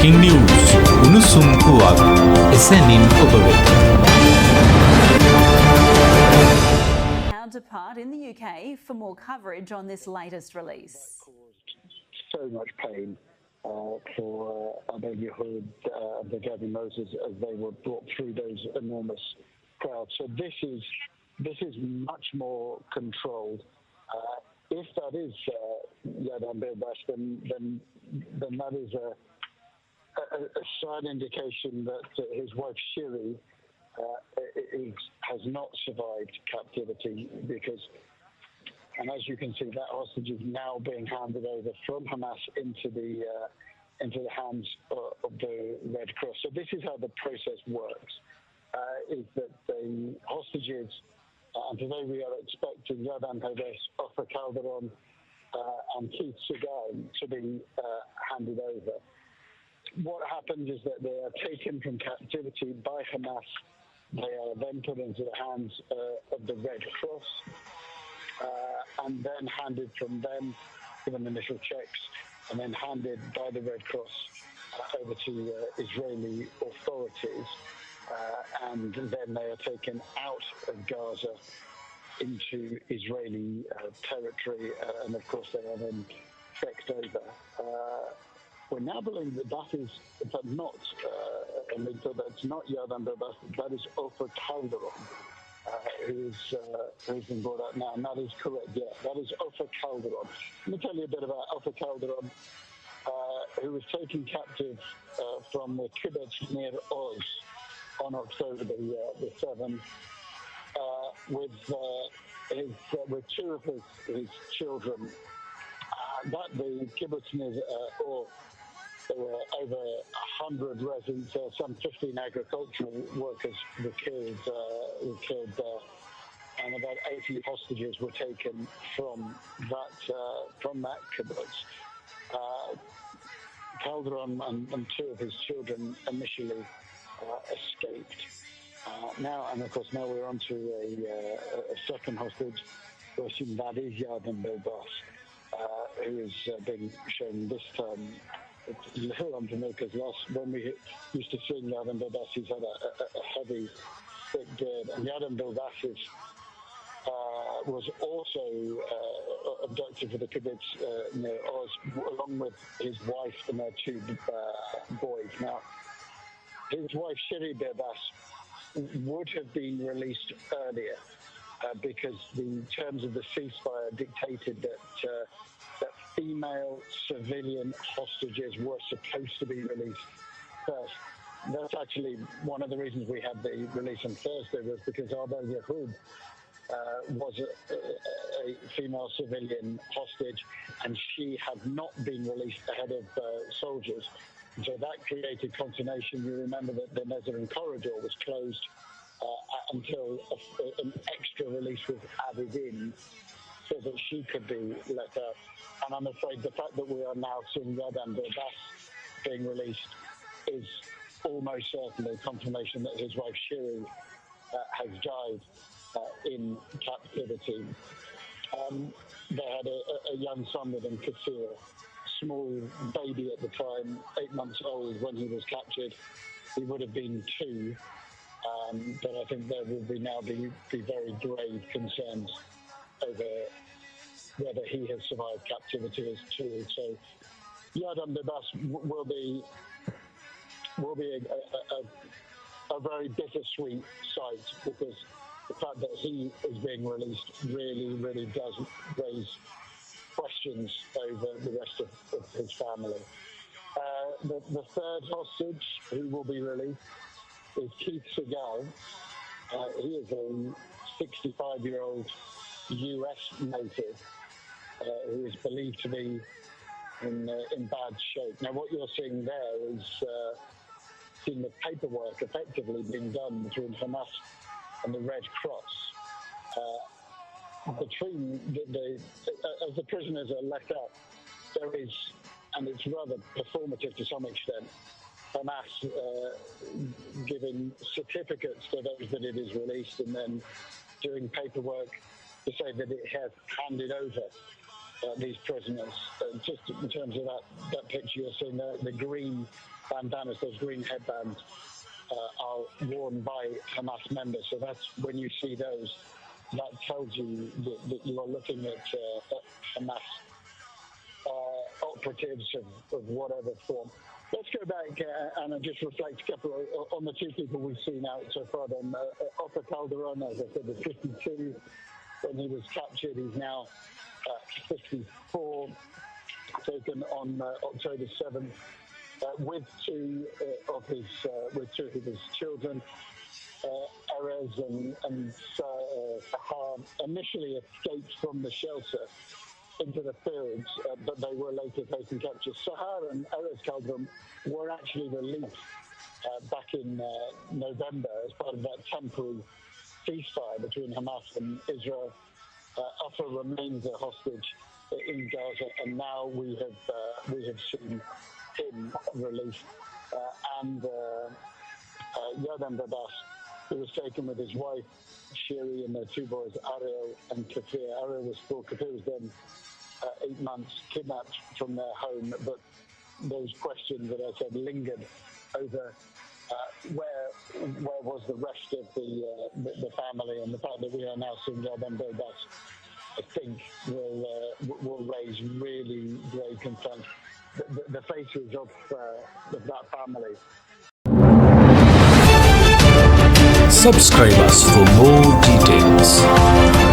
Breaking news උණුසුම් පුවත් එසැනින් ඔබ වෙත. Counterpart in the UK for more coverage on this latest release. So much pain for Abel Yehud and the Gabby Moses as they were brought through those enormous crowds. So this is much more controlled. If that is Yarden Bibas, then that is a side indication that his wife Shiri has not survived captivity because, and as you can see, that hostage is now being handed over from Hamas into the hands of the Red Cross. So this is how the process works: is that the hostages, and today we are expecting Yarden Bibas, Ofer, Calderon, and Keith Segal to be handed over. What happens is that they are taken from captivity by Hamas. They are then put into the hands of the Red Cross and then handed from them, given initial checks, and then handed by the Red Cross over to Israeli authorities. And then they are taken out of Gaza into Israeli territory, and of course they are then trekked over. We're now believing that is, in fact, not, that's not Yarden Bibas, that is Ofer Calderon, who's been brought out now, and that is correct, yeah, that is Ofer Calderon. Let me tell you a bit about Ofer Calderon, who was taken captive from the kibbutz near Oz on October the 7th, with two of his children. The kibbutz near Oz, there were over 100 residents, some 15 agricultural workers were killed there, and about 80 hostages were taken from that kibbutz. Calderon and two of his children initially escaped. Now we're on to a second hostage, that is Yarden Bibas, who is being shown this time. It's a little unfamiliar because when we used to see Yarden Bibas, he's had a heavy, thick beard. And Yarden Bibas was also abducted for the kibbutz near Oz, along with his wife and their two boys. Now, his wife Shiri Bibas would have been released earlier because the terms of the ceasefire dictated that female civilian hostages were supposed to be released first. That's actually one of the reasons we had the release on Thursday, was because Abel Yehud was a female civilian hostage, and she had not been released ahead of soldiers. And so that created consternation. You remember that the Nazarene corridor was closed until an extra release was added in so that she could be let out. And I'm afraid the fact that we are now seeing Yarden Bibas being released is almost certainly confirmation that his wife Shiri has died in captivity. They had a young son with him, Kasir, small baby at the time, 8 months old when he was captured. He would have been 2, but I think there will now be very grave concerns over whether he has survived captivity as 2. So Yarden Bibas will be a very bittersweet sight, because the fact that he is being released really does raise questions over the rest of his family. The third hostage who will be released is Keith Segal. He is a 65-year-old US native who is believed to be in bad shape. Now, what you're seeing there is seeing the paperwork effectively being done between Hamas and the Red Cross. As the prisoners are let out, there is, and it's rather performative to some extent, Hamas giving certificates to those that it is released, and then doing paperwork to say that it has handed over these prisoners. Just in terms of that picture, you're seeing the green bandanas, those green headbands are worn by Hamas members. So that's when you see those, that tells you that you are looking at Hamas operatives of whatever form. Let's go back and just reflect a couple on the two people we've seen out so far. Then Ofer Calderon, as I said, was 52 when he was captured. He's now 54, taken on October 7th with two of his children. Erez and Sahar initially escaped from the shelter into the fields, but they were later taken capture. Sahar and Erez Calderon were actually released back in November as part of that temporary ceasefire between Hamas and Israel. Ofer remains a hostage in Gaza, and now we have seen him released. And Yarden Bibas, who was taken with his wife Shiri and their two boys Ariel and Kafir. Ariel was 4, Kafir was then 8 months, kidnapped from their home, but those questions that I said lingered over where was the rest of the family, and the fact that we are now seeing Yarden Bibas, I think will raise really grave concerns. The faces of that family. Subscribe us for more details.